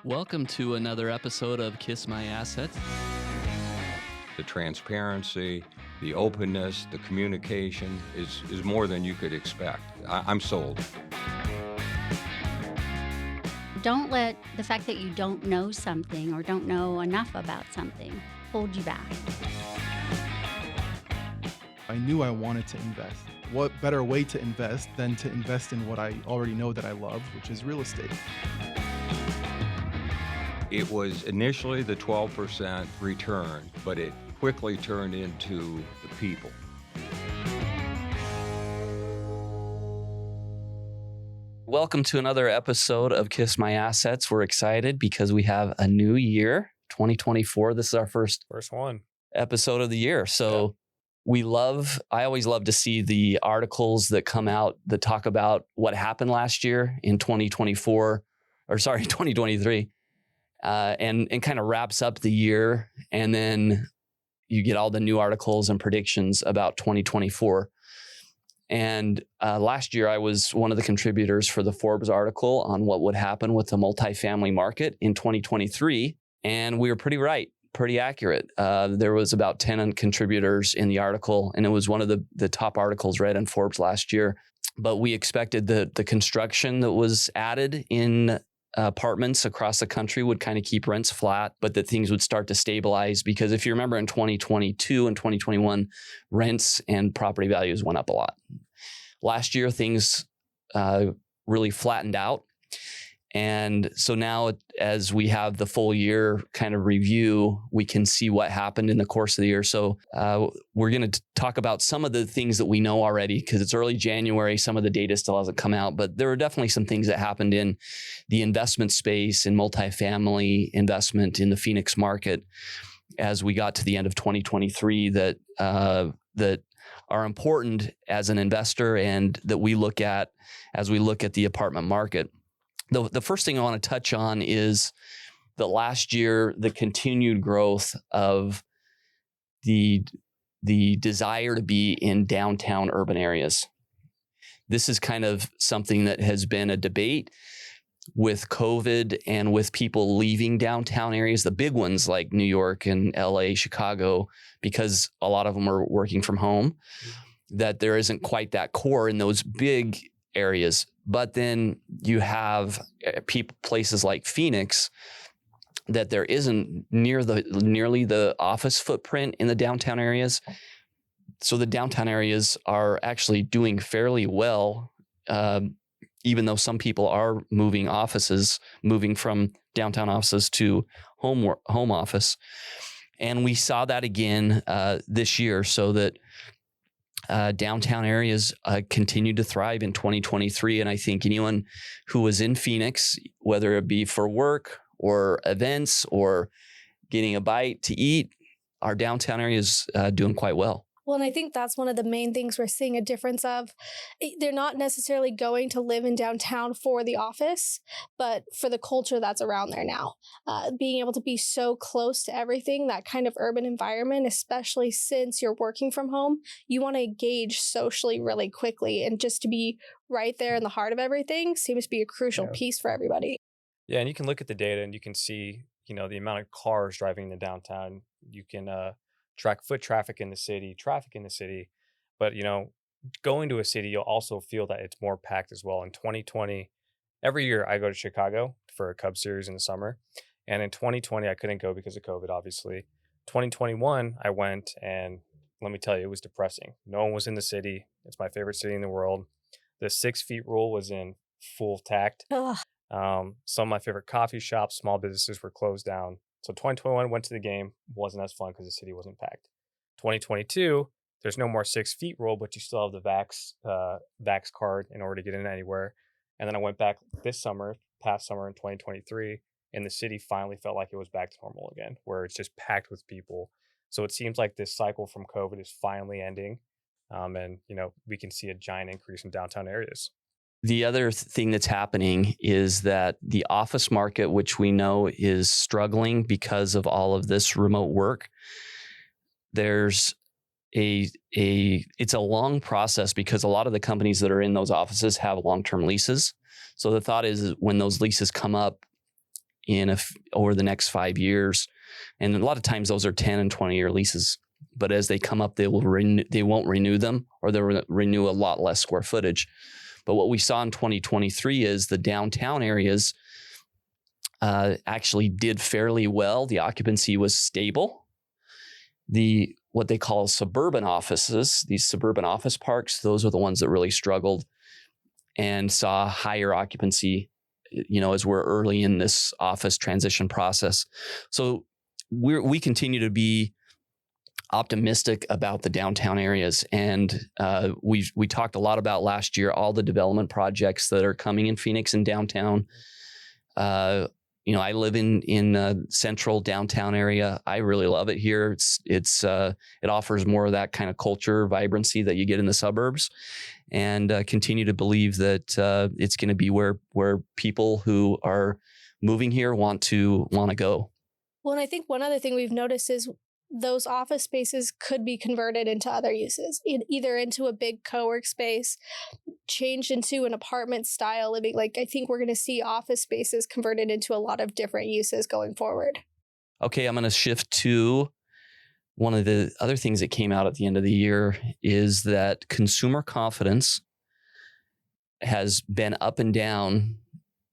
Welcome to another episode of Kiss My Assets. The transparency, the openness, the communication is more than you could expect. I'm sold. Don't let the fact that you don't know something or don't know enough about something hold you back. I knew I wanted to invest. What better way to invest than to invest in what I already know that I love, which is real estate. It was initially the 12% return, but it quickly turned into the people. Welcome to another episode of Kiss My Assets. We're excited because we have a new year, 2024. This is our first one episode of the year. So I always love to see the articles that come out that talk about what happened last year in 2023. And kind of wraps up the year. And then you get all the new articles and predictions about 2024. And last year, I was one of the contributors for the Forbes article on what would happen with the multifamily market in 2023. And we were pretty right, pretty accurate. There was about 10 contributors in the article, and it was one of the top articles read in Forbes last year. But we expected the construction that was added in apartments across the country would kind of keep rents flat, but that things would start to stabilize, because if you remember in 2022 and 2021, rents and property values went up a lot. Last year, things really flattened out. And so now, as we have the full year kind of review, we can see what happened in the course of the year. So we're going to talk about some of the things that we know already, because it's early January. Some of the data still hasn't come out, but there are definitely some things that happened in the investment space, in multifamily investment in the Phoenix market as we got to the end of 2023 that are important as an investor and that we look at as we look at the apartment market. The first thing I want to touch on is that last year, the continued growth of the desire to be in downtown urban areas. This is kind of something that has been a debate with COVID and with people leaving downtown areas, the big ones like New York and LA, Chicago, because a lot of them are working from home, that there isn't quite that core in those big areas. But then you have places like Phoenix that there isn't nearly the office footprint in the downtown areas. So the downtown areas are actually doing fairly well, even though some people are moving from downtown offices to home office. And we saw that again this year, so that downtown areas continued to thrive in 2023. And I think anyone who was in Phoenix, whether it be for work or events or getting a bite to eat, our downtown area is doing quite well. Well, and I think that's one of the main things we're seeing a difference of. They're not necessarily going to live in downtown for the office, but for the culture that's around there now. Being able to be so close to everything, that kind of urban environment, especially since you're working from home, you want to engage socially really quickly. And just to be right there in the heart of everything seems to be a crucial piece for everybody. Yeah, and you can look at the data and you can see, the amount of cars driving in the downtown. You can track foot traffic in the city, but going to a city, you'll also feel that it's more packed as well. In 2020, every year I go to Chicago for a Cubs series in the summer, and in 2020 I couldn't go because of COVID, obviously. 2021 I went, and let me tell you, it was depressing. No one was in the city. It's my favorite city in the world. The 6 feet rule was in full tact. Some of my favorite coffee shops, small businesses were closed down. So 2021 went to the game, wasn't as fun because the city wasn't packed. 2022, there's no more 6 feet rule, but you still have the vax card in order to get in anywhere. And then I went back past summer in 2023, and the city finally felt like it was back to normal again, where it's just packed with people. So it seems like this cycle from COVID is finally ending. And we can see a giant increase in downtown areas. The other thing that's happening is that the office market, which we know is struggling because of all of this remote work, it's a long process because a lot of the companies that are in those offices have long-term leases. So the thought is when those leases come up over the next 5 years. And a lot of times those are 10 and 20-year leases. But as they come up, they won't renew them, or they'll renew a lot less square footage. But what we saw in 2023 is the downtown areas actually did fairly well. The occupancy was stable. What they call suburban offices, these suburban office parks, those are the ones that really struggled and saw higher occupancy, as we're early in this office transition process. So we continue to be optimistic about the downtown areas. And we talked a lot about last year, all the development projects that are coming in Phoenix and downtown. I live in central downtown area. I really love it here. It offers more of that kind of culture, vibrancy that you get in the suburbs, and continue to believe that it's going to be where people who are moving here want to go. Well, and I think one other thing we've noticed is those office spaces could be converted into other uses, either into a big co-work space, changed into an apartment style living. Like, I think we're going to see office spaces converted into a lot of different uses going forward. Okay, I'm going to shift to one of the other things that came out at the end of the year is that consumer confidence has been up and down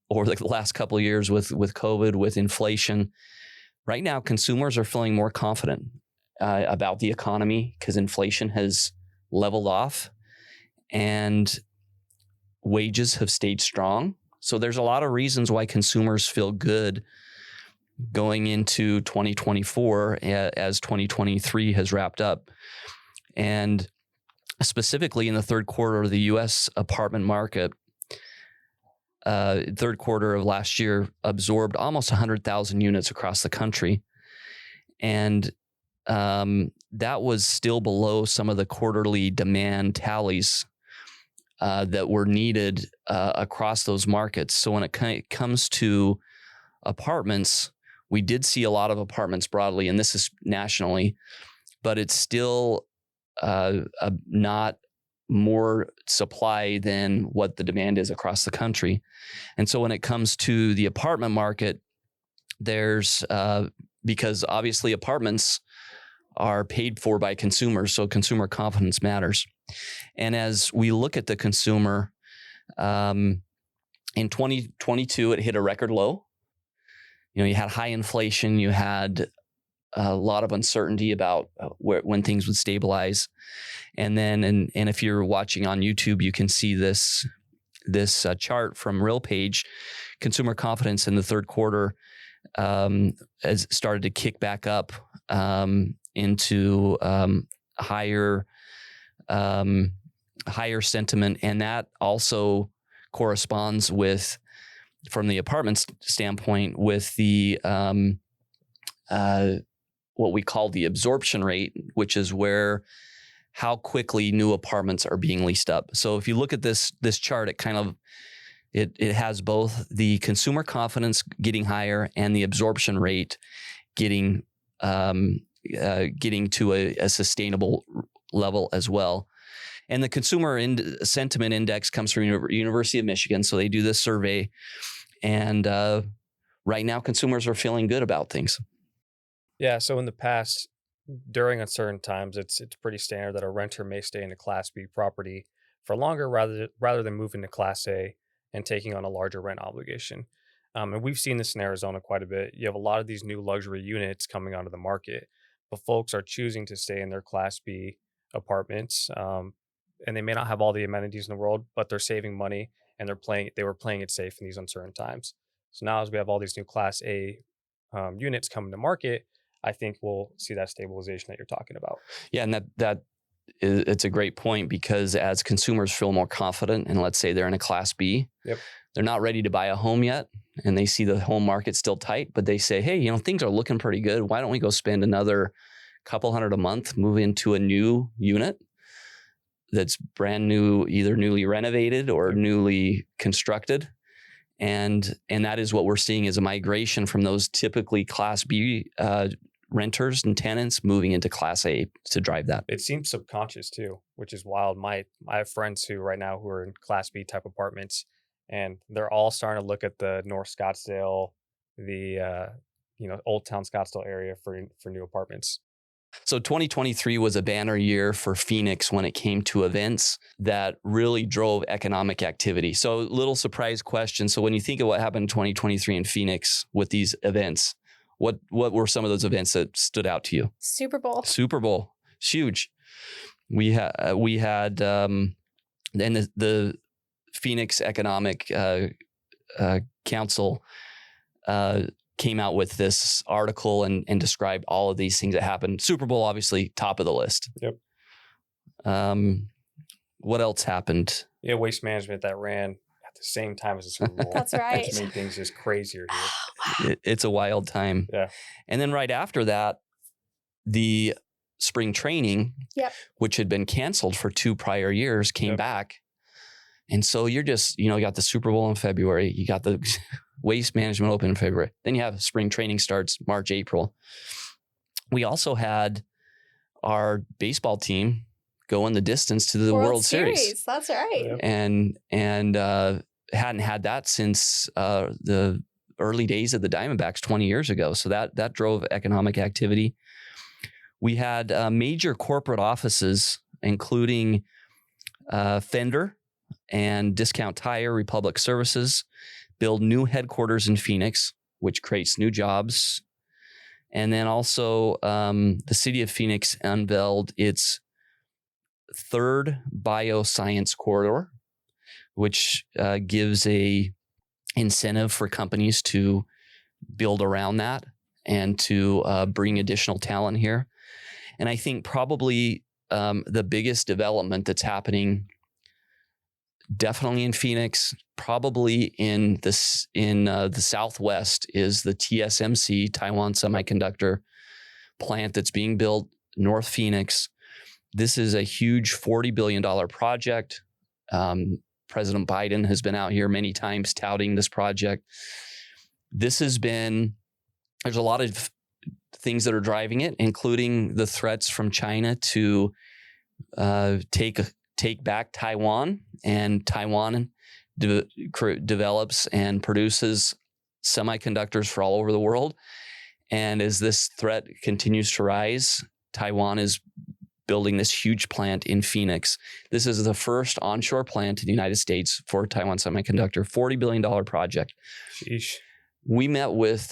over the last couple of years with COVID, with inflation. Right now, consumers are feeling more confident about the economy because inflation has leveled off and wages have stayed strong. So there's a lot of reasons why consumers feel good going into 2024 as 2023 has wrapped up. And specifically in the third quarter of the U.S. apartment market, third quarter of last year absorbed almost 100,000 units across the country. And that was still below some of the quarterly demand tallies that were needed across those markets. So when it comes to apartments, we did see a lot of apartments broadly, and this is nationally, but it's still not more supply than what the demand is across the country. And so when it comes to the apartment market, there's because obviously apartments are paid for by consumers, so consumer confidence matters. And as we look at the consumer, in 2022, it hit a record low. You had high inflation, you had a lot of uncertainty about when things would stabilize. And then, and if you're watching on YouTube, you can see this chart from RealPage. Consumer confidence in the third quarter has started to kick back up into higher sentiment, and that also corresponds with, from the apartment standpoint, with the what we call the absorption rate, which is how quickly new apartments are being leased up. So if you look at this chart, it has both the consumer confidence getting higher and the absorption rate getting to a sustainable level as well. And the consumer sentiment index comes from University of Michigan, so they do this survey, and right now consumers are feeling good about things. Yeah, so in the past, during uncertain times, it's pretty standard that a renter may stay in a Class B property for longer rather than moving to Class A and taking on a larger rent obligation. And we've seen this in Arizona quite a bit. You have a lot of these new luxury units coming onto the market, but folks are choosing to stay in their Class B apartments, and they may not have all the amenities in the world, but they're saving money and they were playing it safe in these uncertain times. So now as we have all these new Class A units coming to market, I think we'll see that stabilization that you're talking about. Yeah, and it's a great point, because as consumers feel more confident, and let's say they're in a Class B, Yep. They're not ready to buy a home yet, and they see the home market still tight, but they say, hey, things are looking pretty good. Why don't we go spend another couple $100 a month, move into a new unit that's brand new, either newly renovated or newly constructed. And that is what we're seeing, is a migration from those typically Class B renters and tenants moving into Class A to drive that. It seems subconscious too, which is wild. I have friends who are in Class B type apartments, and they're all starting to look at the North Scottsdale the Old Town Scottsdale area for new apartments. So 2023 was a banner year for Phoenix when it came to events that really drove economic activity. So little surprise question. So when you think of what happened in 2023 in Phoenix with these events, what were some of those events that stood out to you? Super Bowl. Super Bowl, it's huge. We had and the Phoenix Economic Council came out with this article and described all of these things that happened. Super Bowl, obviously, top of the list. Yep. What else happened? Yeah, Waste Management that ran at the same time as the Super Bowl. That's right. Which made things just crazier here. It's a wild time. Yeah. And then right after that, the spring training, which had been canceled for 2 prior years, came back. And so you're just, you got the Super Bowl in February, you got the Waste Management Open in February. Then you have spring training starts March, April. We also had our baseball team going the distance to the World Series. That's right. Yep. And hadn't had that since the early days of the Diamondbacks 20 years ago. So that drove economic activity. We had major corporate offices, including Fender and Discount Tire, Republic Services, build new headquarters in Phoenix, which creates new jobs. And then also the city of Phoenix unveiled its 3rd bioscience corridor, which gives a incentive for companies to build around that and to bring additional talent here. And I think probably the biggest development that's happening definitely in Phoenix, probably in the Southwest, is the TSMC, Taiwan Semiconductor plant that's being built North Phoenix. This is a huge $40 billion project. President Biden has been out here many times touting this project. There's a lot of things that are driving it, including the threats from China to take back Taiwan, and Taiwan develops and produces semiconductors for all over the world. And as this threat continues to rise, Taiwan is building this huge plant in Phoenix. This is the first onshore plant in the United States for Taiwan Semiconductor, $40 billion project. Sheesh. We met with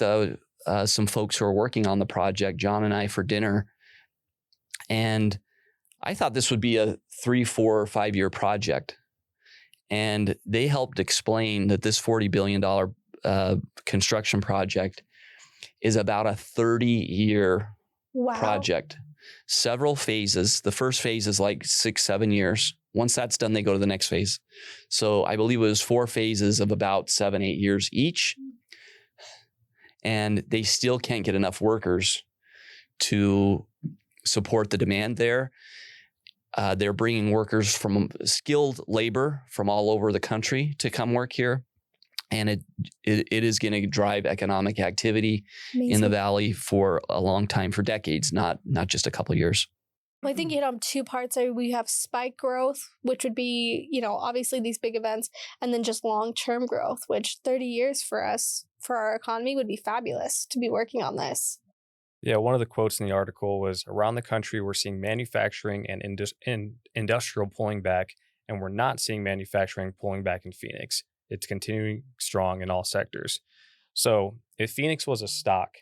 some folks who are working on the project, John and I, for dinner. And I thought this would be a 3, 4, or 5 year project. And they helped explain that this $40 billion construction project is about a 30-year project. Several phases. The first phase is like 6, 7 years. Once that's done, they go to the next phase. So I believe it was 4 phases of about 7, 8 years each. And they still can't get enough workers to support the demand there. They're bringing workers from skilled labor from all over the country to come work here. And it is going to drive economic activity in the valley for a long time, for decades, not just a couple of years. Well, I think you hit on 2 parts. We have spike growth, which would be, obviously these big events, and then just long-term growth, which 30 years for us, for our economy, would be fabulous to be working on this. Yeah, one of the quotes in the article was, around the country, we're seeing manufacturing and industrial pulling back, and we're not seeing manufacturing pulling back in Phoenix. It's continuing strong in all sectors. So if Phoenix was a stock,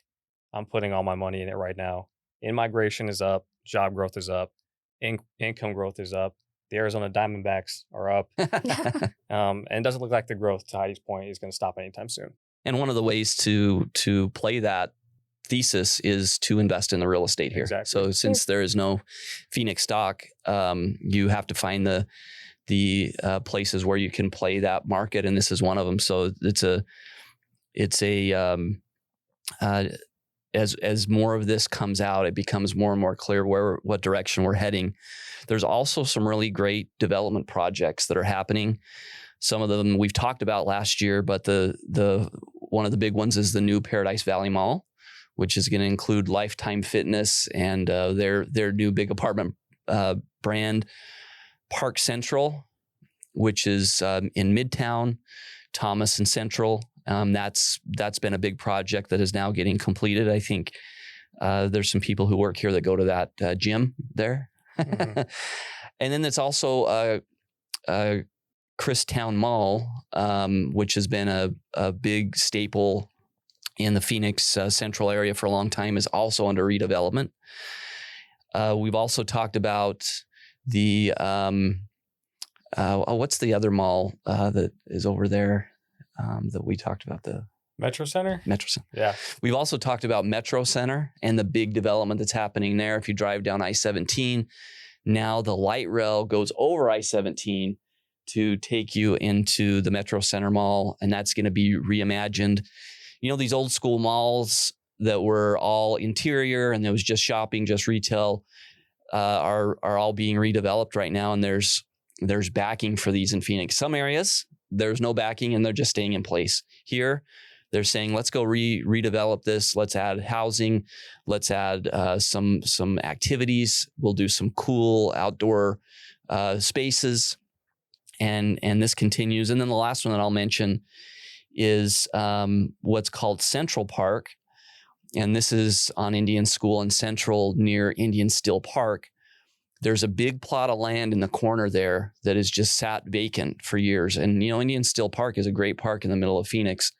I'm putting all my money in it right now. In-migration is up, job growth is up, income growth is up. The Arizona Diamondbacks are up. And it doesn't look like the growth, to Heidi's point, is going to stop anytime soon. And one of the ways to play that thesis is to invest in the real estate here. Exactly. So since there is no Phoenix stock, you have to find the places where you can play that market, and this is one of them. So as more of this comes out, it becomes more and more clear what direction we're heading. There's also some really great development projects that are happening. Some of them we've talked about last year, but the one of the big ones is the new Paradise Valley Mall, which is going to include Lifetime Fitness and their new big apartment brand, Park Central, which is in Midtown, Thomas and Central. That's been a big project that is now getting completed. I think there's some people who work here that go to that gym there. Mhm. And then there's also Christown Mall, which has been a big staple in the Phoenix central area for a long time, is also under redevelopment. We've also talked about the what's the other mall that is over there that we talked about, the Metro Center? Metro Center. Yeah. We've also talked about Metro Center and the big development that's happening there. If you drive down I-17, now the light rail goes over I-17 to take you into the Metro Center Mall, and that's going to be reimagined. You know, these old school malls that were all interior and there was just shopping, just retail, are all being redeveloped right now, and there's backing for these in Phoenix. Some areas there's no backing and they're just staying in place. Here, they're saying, let's go redevelop this. Let's add housing. Let's add some activities. We'll do some cool outdoor spaces, and this continues. And then the last one that I'll mention is what's called Central Park, and this is on Indian School and Central near Indian Still Park. There's a big plot of land in the corner there that has just sat vacant for years. And, you know, Indian Still Park is a great park in the middle of Phoenix,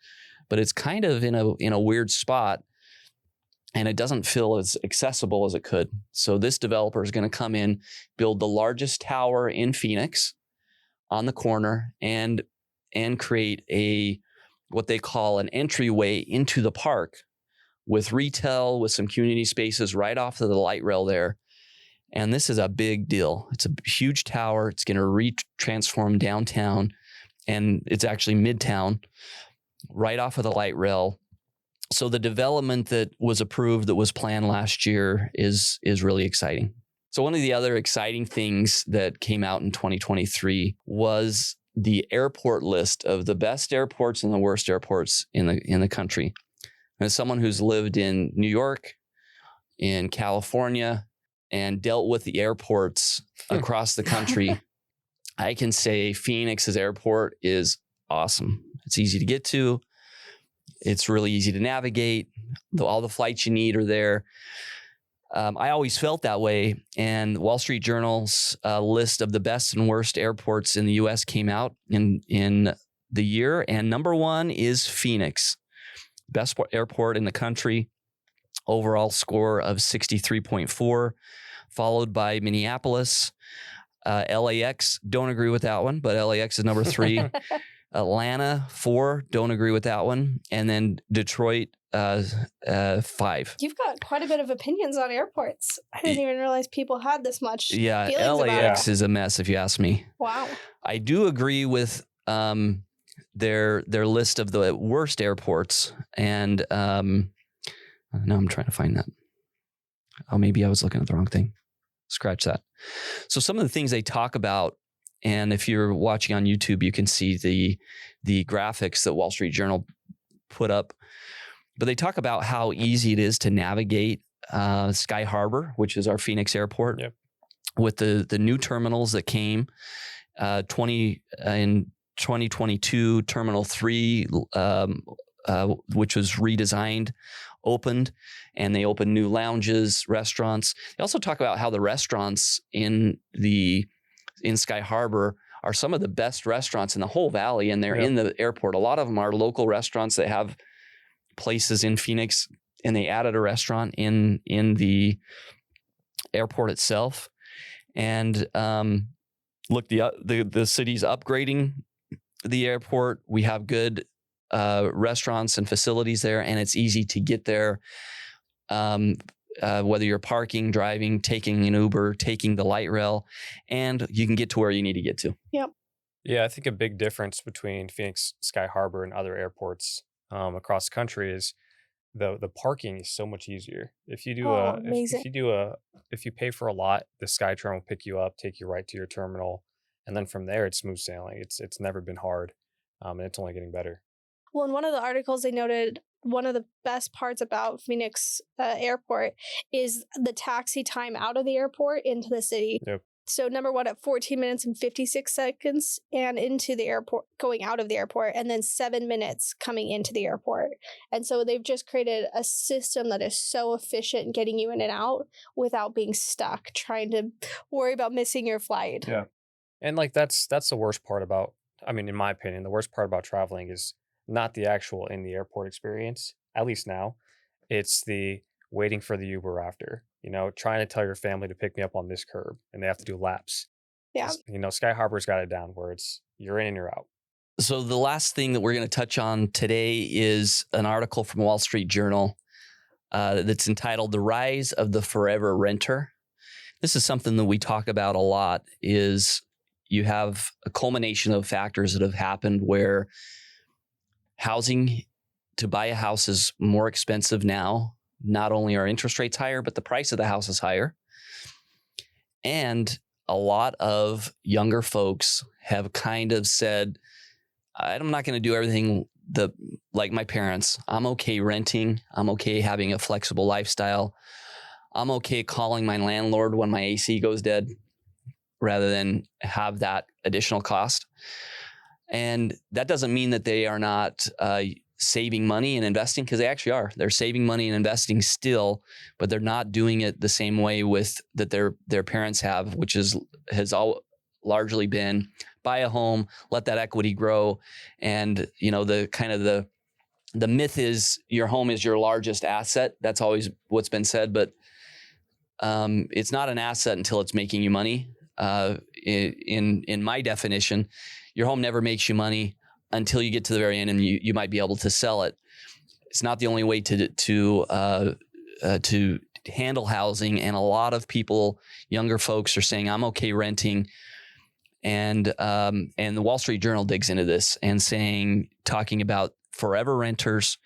but it's kind of in a weird spot, and it doesn't feel as accessible as it could. So this developer is going to come in, build the largest tower in Phoenix on the corner, and create what they call an entryway into the park with retail, with some community spaces right off of the light rail there. And this is a big deal. It's a huge tower. It's going to transform downtown, and it's actually midtown, right off of the light rail. So the development that was approved, that was planned last year, is really exciting. So one of the other exciting things that came out in 2023 was the airport list of the best airports and the worst airports in the country. And as someone who's lived in New York, in California, and dealt with the airports across the country, I can say Phoenix's airport is awesome. It's easy to get to. It's really easy to navigate. All the flights you need are there. I always felt that way. And Wall Street Journal's list of the best and worst airports in the U.S. came out in the year. And number one is Phoenix. Best airport in the country. Overall score of 63.4, followed by Minneapolis. LAX, don't agree with that one, but LAX is number 3. Atlanta, 4, don't agree with that one. And then Detroit, 5. You've got quite a bit of opinions on airports. I didn't even realize people had this much Yeah, feelings about LAX it. is a mess if you ask me. Wow. I do agree with their list of the worst airports, and now I'm trying to find that. Oh, maybe I was looking at the wrong thing. Scratch that. So some of the things they talk about, and if you're watching on YouTube, you can see the graphics that Wall Street Journal put up. But they talk about how easy it is to navigate Sky Harbor, which is our Phoenix airport, Yep. with the new terminals that came in 2022. Terminal 3, which was redesigned, opened, and they opened new lounges, restaurants. They also talk about how the restaurants in Sky Harbor are some of the best restaurants in the whole valley, and they're in the airport. A lot of them are local restaurants that have places in Phoenix, and they added a restaurant in the airport itself. And look, the city's upgrading the airport. We have good restaurants and facilities there, and it's easy to get there. Whether you're parking, driving, taking an Uber, taking the light rail, and you can get to where you need to get to. Yep. Yeah, I think a big difference between Phoenix Sky Harbor and other airports across the country is the parking is so much easier. If you do amazing. if you pay for a lot, the SkyTrain will pick you up, take you right to your terminal, and then from there it's smooth sailing. It's never been hard, and it's only getting better. Well, in one of the articles, they noted one of the best parts about Phoenix Airport is the taxi time out of the airport into the city. Yep. So number one at 14 minutes and 56 seconds and into the airport, going out of the airport, and then 7 minutes coming into the airport. And so they've just created a system that is so efficient in getting you in and out without being stuck, trying to worry about missing your flight. Yeah. And like that's the worst part about, I mean, in my opinion, the worst part about traveling is not the actual in the airport experience, at least now. It's the waiting for the Uber after, trying to tell your family to pick me up on this curb and they have to do laps. Yeah. Sky Harbor's got it down where it's you're in and you're out. So the last thing that we're going to touch on today is an article from Wall Street Journal that's entitled "The Rise of the Forever Renter." This is something that we talk about a lot. Is you have a culmination of factors that have happened where housing to buy a house is more expensive now. Not only are interest rates higher, but the price of the house is higher. And a lot of younger folks have kind of said, I'm not going to do everything like my parents. I'm okay renting. I'm okay having a flexible lifestyle. I'm okay calling my landlord when my AC goes dead rather than have that additional cost. And that doesn't mean that they are not saving money and investing, because they actually are. They're saving money and investing still, but they're not doing it the same way that their parents have, which has all largely been buy a home, let that equity grow. And the myth is your home is your largest asset. That's always what's been said, but it's not an asset until it's making you money. In my definition, your home never makes you money until you get to the very end and you might be able to sell it. It's not the only way to handle housing. And a lot of people, younger folks, are saying, I'm okay renting. And the Wall Street Journal digs into this and talking about forever renters,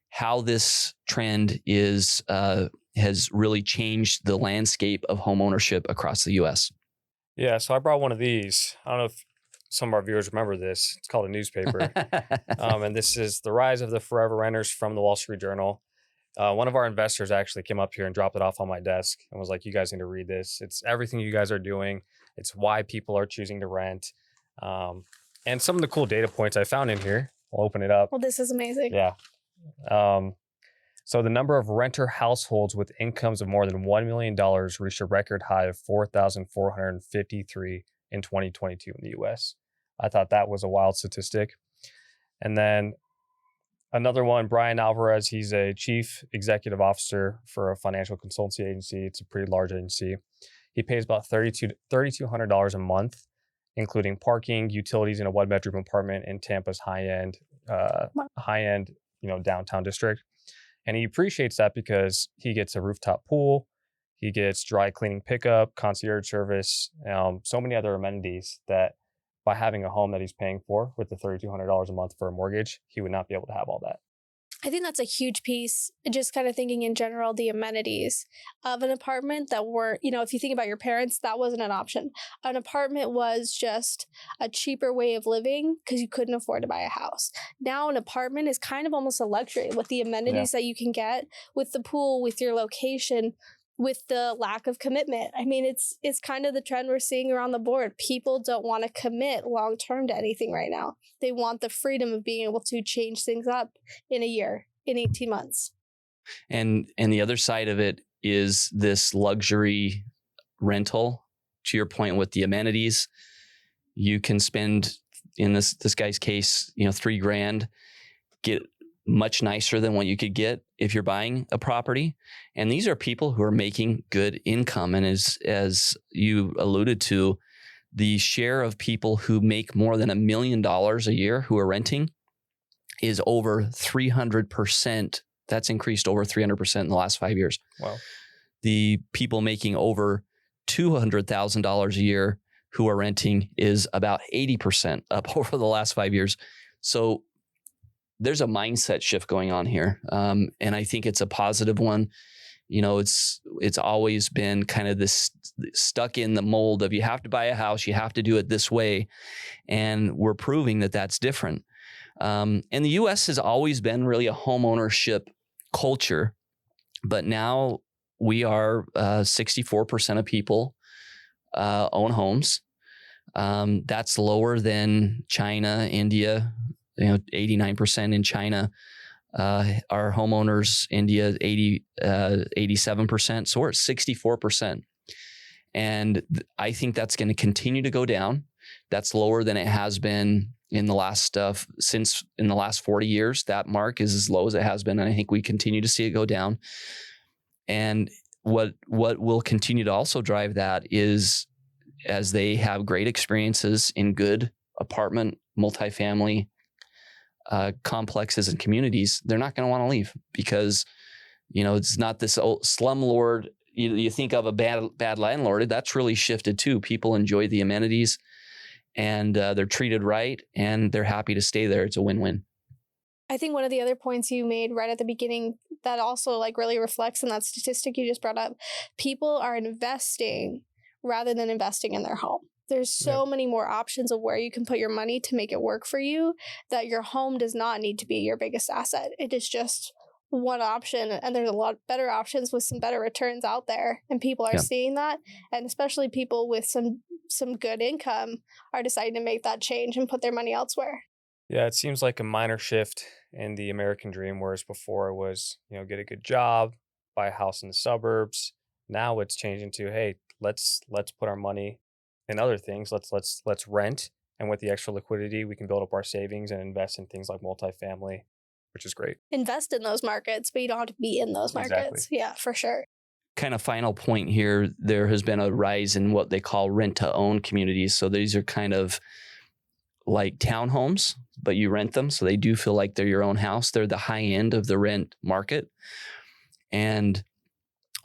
how this trend has really changed the landscape of home ownership across the U.S. Yeah, so I brought one of these. I don't know if some of our viewers remember this. It's called a newspaper. And this is The Rise of the Forever Renters from the Wall Street Journal. One of our investors actually came up here and dropped it off on my desk and was like, you guys need to read this. It's everything you guys are doing. It's why people are choosing to rent. And some of the cool data points I found in here. I'll open it up. Well, this is amazing. Yeah. So the number of renter households with incomes of more than $1 million reached a record high of 4,453 in 2022 in the U.S. I thought that was a wild statistic. And then another one, Brian Alvarez, he's a chief executive officer for a financial consultancy agency. It's a pretty large agency. He pays about $3,200 a month, including parking, utilities in a one-bedroom apartment in Tampa's high-end, downtown district. And he appreciates that because he gets a rooftop pool, he gets dry cleaning pickup, concierge service, so many other amenities that by having a home that he's paying for with the $3,200 a month for a mortgage, he would not be able to have all that. I think that's a huge piece. Just kind of thinking in general, the amenities of an apartment that were, if you think about your parents, that wasn't an option. An apartment was just a cheaper way of living because you couldn't afford to buy a house. Now an apartment is kind of almost a luxury with the amenities that you can get, with the pool, with your location, with the lack of commitment. I mean, it's kind of the trend we're seeing around the board. People don't want to commit long term to anything right now. They want the freedom of being able to change things up in a year, in 18 months. And the other side of it is this luxury rental. To your point with the amenities, you can spend, in this guy's case, $3,000, get much nicer than what you could get if you're buying a property. And these are people who are making good income. And as you alluded to, the share of people who make more than $1 million a year who are renting is over 300%. That's increased over 300% in the last 5 years. Wow. The people making over $200,000 a year who are renting is about 80% up over the last 5 years. So there's a mindset shift going on here. And I think it's a positive one. It's always been kind of this stuck in the mold of you have to buy a house, you have to do it this way. And we're proving that that's different. And the U.S. has always been really a home ownership culture, but now we are 64% of people own homes. That's lower than China, India, 89% in China. Our homeowners, India, 87%. So we're at 64%. And I think that's going to continue to go down. That's lower than it has been in the last since in the last 40 years. That mark is as low as it has been. And I think we continue to see it go down. And what will continue to also drive that is as they have great experiences in good apartment, multifamily complexes and communities, they're not going to want to leave because, it's not this old slumlord. You think of a bad landlord, that's really shifted too. People enjoy the amenities and they're treated right and they're happy to stay there. It's a win-win. I think one of the other points you made right at the beginning that also really reflects in that statistic you just brought up, people are investing rather than investing in their home. There's so many more options of where you can put your money to make it work for you that your home does not need to be your biggest asset. It is just one option, and there's a lot better options with some better returns out there, and people are seeing that, and especially people with some good income are deciding to make that change and put their money elsewhere. Yeah, it seems like a minor shift in the American dream, whereas before it was, get a good job, buy a house in the suburbs. Now it's changing to, hey, let's put our money in other things. Let's rent, and with the extra liquidity, we can build up our savings and invest in things like multifamily, which is great. Invest in those markets, but you don't have to be in those markets. Exactly. Yeah, for sure. Kind of final point here, there has been a rise in what they call rent-to-own communities. So these are kind of like townhomes, but you rent them. So they do feel like they're your own house. They're the high end of the rent market. And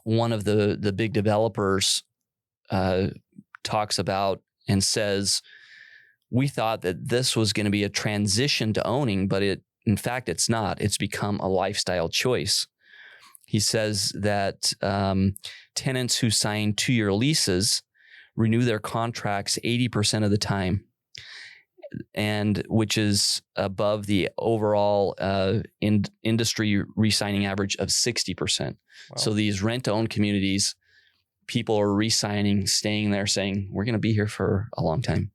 one of the big developers talks about and says, we thought that this was going to be a transition to owning, but in fact, it's not. It's become a lifestyle choice. He says that tenants who sign 2-year leases renew their contracts 80% of the time, and which is above the overall industry re-signing average of 60%. Wow. So these rent-to-own communities, people are re-signing, staying there, saying, we're going to be here for a long time.